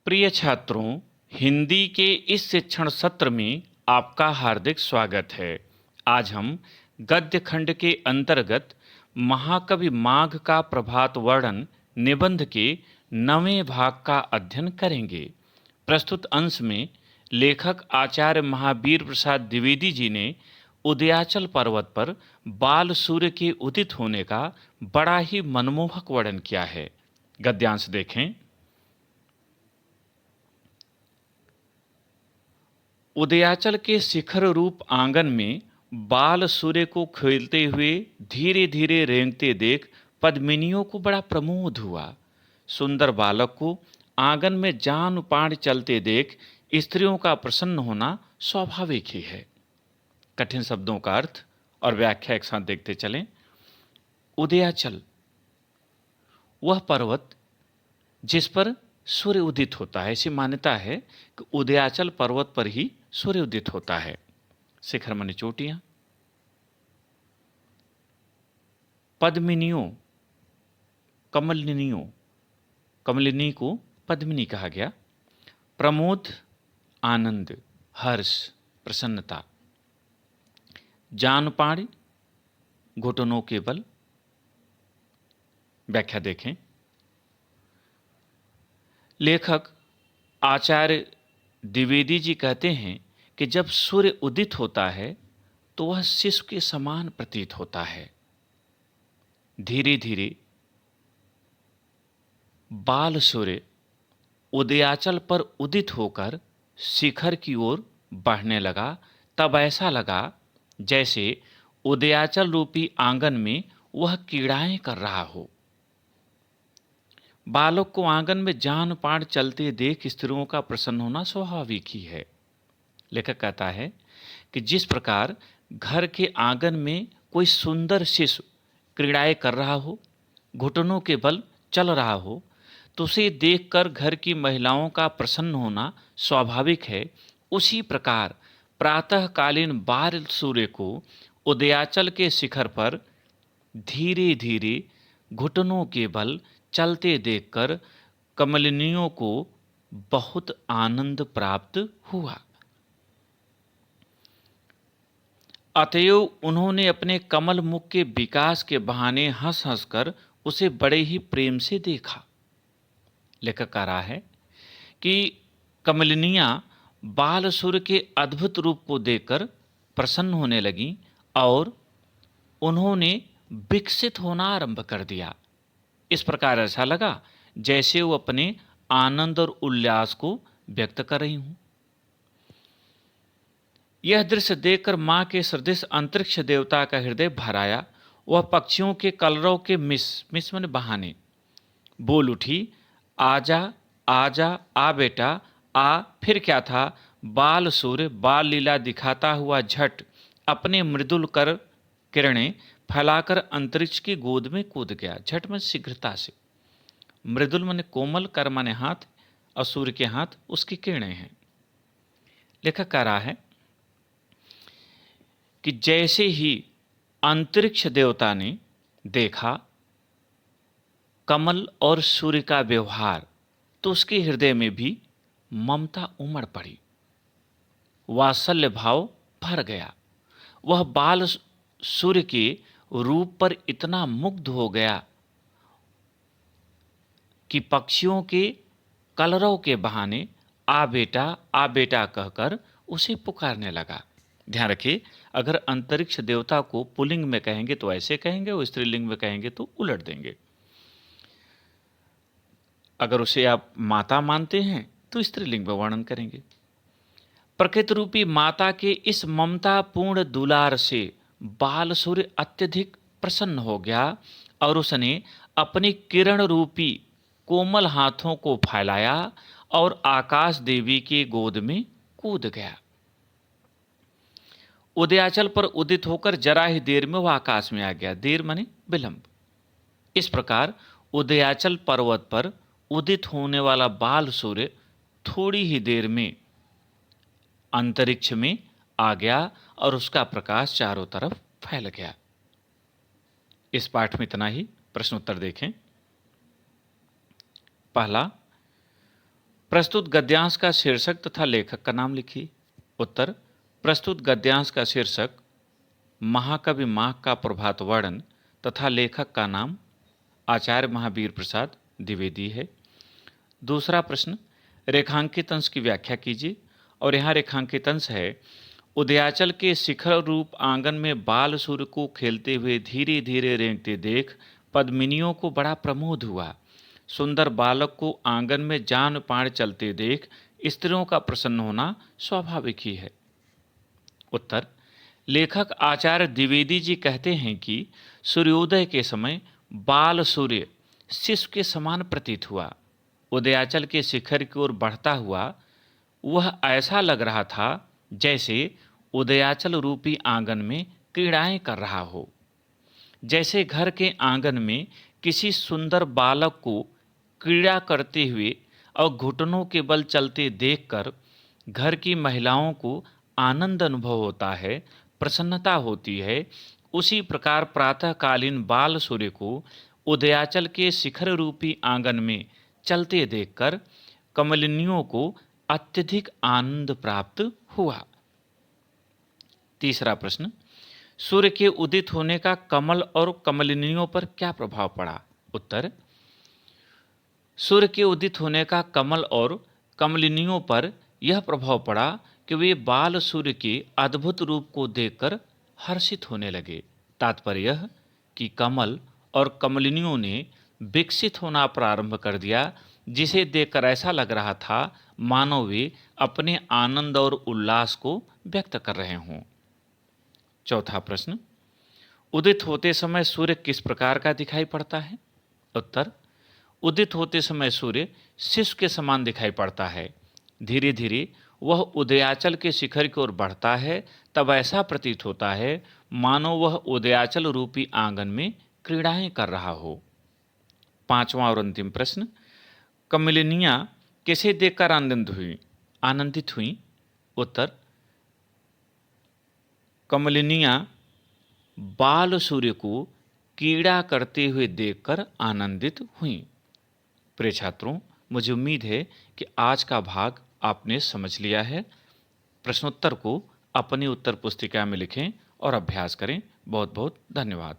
प्रिय छात्रों, हिंदी के इस शिक्षण सत्र में आपका हार्दिक स्वागत है। आज हम गद्य खंड के अंतर्गत महाकवि माघ का प्रभात वर्णन निबंध के 9वें भाग का अध्ययन करेंगे। प्रस्तुत अंश में लेखक आचार्य महावीर प्रसाद द्विवेदी जी ने उदयाचल पर्वत पर बाल सूर्य के उदित होने का बड़ा ही मनमोहक वर्णन किया है। गद्यांश देखें। उदयाचल के शिखर रूप आंगन में बाल सूर्य को खेलते हुए धीरे धीरे रेंगते देख पद्मिनियों को बड़ा प्रमोद हुआ। सुंदर बालक को आंगन में जान पाण चलते देख स्त्रियों का प्रसन्न होना स्वाभाविक ही है। कठिन शब्दों का अर्थ और व्याख्या एक साथ देखते चलें। उदयाचल वह पर्वत जिस पर सूर्य उदित होता है। ऐसी मान्यता है कि उदयाचल पर्वत पर ही सूर्य उदित होता है। शिखर माने चोटियां। पद्मिनियों, कमलिनियों, कमलिनी को पद्मिनी कहा गया। प्रमोद, आनंद, हर्ष, प्रसन्नता। जानपाण, घुटनों के बल। व्याख्या देखें। लेखक आचार्य द्विवेदी जी कहते हैं कि जब सूर्य उदित होता है तो वह शिशु के समान प्रतीत होता है। धीरे धीरे बाल सूर्य उदयाचल पर उदित होकर शिखर की ओर बढ़ने लगा। तब ऐसा लगा जैसे उदयाचल रूपी आंगन में वह क्रीड़ाएं कर रहा हो। बालक को आंगन में जान पाण चलते देख स्त्रियों का प्रसन्न होना स्वाभाविक ही है। लेखक कहता है कि जिस प्रकार घर के आंगन में कोई सुंदर शिशु क्रीड़ाएं कर रहा हो, घुटनों के बल चल रहा हो, तो उसे देखकर घर की महिलाओं का प्रसन्न होना स्वाभाविक है। उसी प्रकार प्रातःकालीन बाल सूर्य को उदयाचल के शिखर पर धीरे धीरे घुटनों के बल चलते देखकर कमलिनियों को बहुत आनंद प्राप्त हुआ। अतएव उन्होंने अपने कमल मुख के विकास के बहाने हंस हंसकर उसे बड़े ही प्रेम से देखा। लेखक कह रहा है कि कमलिनियां बाल सूर्य के अद्भुत रूप को देखकर प्रसन्न होने लगीं और उन्होंने विकसित होना आरंभ कर दिया। इस प्रकार ऐसा लगा जैसे वो अपने आनंद और उल्लास को व्यक्त कर रही हूं। यह दृश्य देखकर मां के सदृश अंतरिक्ष देवता का हृदय भर आया। वह पक्षियों के कलरव के मिस माने बहाने बोल उठी, आजा आजा आ बेटा आ। फिर क्या था, बाल सूर्य बाल लीला दिखाता हुआ झट अपने मृदुल कर किरणें फैलाकर अंतरिक्ष की गोद में कूद गया। झट में शीघ्रता से। मृदुल माने कोमल, कर माने हाथ, और सूर्य के हाथ उसकी किरणें हैं। लेखक कह रहा है कि जैसे ही अंतरिक्ष देवता ने देखा कमल और सूर्य का व्यवहार, तो उसके हृदय में भी ममता उमड़ पड़ी, वात्सल्य भाव भर गया। वह बाल सूर्य के रूप पर इतना मुग्ध हो गया कि पक्षियों के कलरव के बहाने आ बेटा कहकर उसे पुकारने लगा। ध्यान रखिए, अगर अंतरिक्ष देवता को पुल्लिंग में कहेंगे तो ऐसे कहेंगे, और स्त्रीलिंग में कहेंगे तो उलट देंगे। अगर उसे आप माता मानते हैं तो स्त्रीलिंग में वर्णन करेंगे। प्रकृति रूपी माता के इस ममता पूर्ण दुलार से बाल सूर्य अत्यधिक प्रसन्न हो गया और उसने अपनी किरण रूपी कोमल हाथों को फैलाया और आकाश देवी के गोद में कूद गया। उदयाचल पर उदित होकर जरा ही देर में वह आकाश में आ गया। देर माने विलंब। इस प्रकार उदयाचल पर्वत पर उदित होने वाला बाल सूर्य थोड़ी ही देर में अंतरिक्ष में आ गया और उसका प्रकाश चारों तरफ फैल गया। इस पाठ में इतना ही। प्रश्न उत्तर देखें। पहला, प्रस्तुत गद्यांश का शीर्षक तथा लेखक का नाम लिखिए। उत्तर, प्रस्तुत गद्यांश का शीर्षक महाकवि माघ का प्रभात वर्णन तथा लेखक का नाम आचार्य महावीर प्रसाद द्विवेदी है। दूसरा प्रश्न, रेखांकित अंश की व्याख्या कीजिए। और यहाँ रेखांकित अंश है, उदयाचल के शिखर रूप आंगन में बाल सूर्य को खेलते हुए धीरे धीरे रेंगते देख पद्मिनियों को बड़ा प्रमोद हुआ। सुंदर बालक को आंगन में जान पाड़ चलते देख स्त्रियों का प्रसन्न होना स्वाभाविक ही है। उत्तर, लेखक आचार्य द्विवेदी जी कहते हैं कि सूर्योदय के समय बाल सूर्य शिशु के समान प्रतीत हुआ। उदयाचल के शिखर की ओर बढ़ता हुआ वह ऐसा लग रहा था जैसे उदयाचल रूपी आंगन में क्रीड़ाएं कर रहा हो। जैसे घर के आंगन में किसी सुंदर बालक को क्रीड़ा करते हुए और घुटनों के बल चलते देखकर घर की महिलाओं को आनंद अनुभव होता है, प्रसन्नता होती है, उसी प्रकार प्रातःकालीन बाल सूर्य को उदयाचल के शिखर रूपी आंगन में चलते देखकर कमलिनियों को अत्यधिक आनंद प्राप्त हुआ। तीसरा प्रश्न, सूर्य के उदित होने का कमल और कमलिनियों पर क्या प्रभाव पड़ा? उत्तर, सूर्य के उदित होने का कमल और कमलिनियों पर यह प्रभाव पड़ा कि वे बाल सूर्य के अद्भुत रूप को देखकर हर्षित होने लगे। तात्पर्य यह कि कमल और कमलिनियों ने विकसित होना प्रारंभ कर दिया, जिसे देखकर ऐसा लग रहा था मानो वे अपने आनंद और उल्लास को व्यक्त कर रहे हों। चौथा प्रश्न, उदित होते समय सूर्य किस प्रकार का दिखाई पड़ता है? उत्तर, उदित होते समय सूर्य शिशु के समान दिखाई पड़ता है। धीरे धीरे वह उदयाचल के शिखर की ओर बढ़ता है, तब ऐसा प्रतीत होता है मानो वह उदयाचल रूपी आंगन में क्रीड़ाएं कर रहा हो। पांचवा और अंतिम प्रश्न, कमलिनियां किसे देखकर आनंदित हुई? उत्तर, कमलिनियां बाल सूर्य को क्रीड़ा करते हुए देखकर आनंदित हुईं। प्रिय छात्रों, मुझे उम्मीद है कि आज का भाग आपने समझ लिया है। प्रश्नोत्तर को अपनी उत्तर पुस्तिका में लिखें और अभ्यास करें। बहुत बहुत धन्यवाद।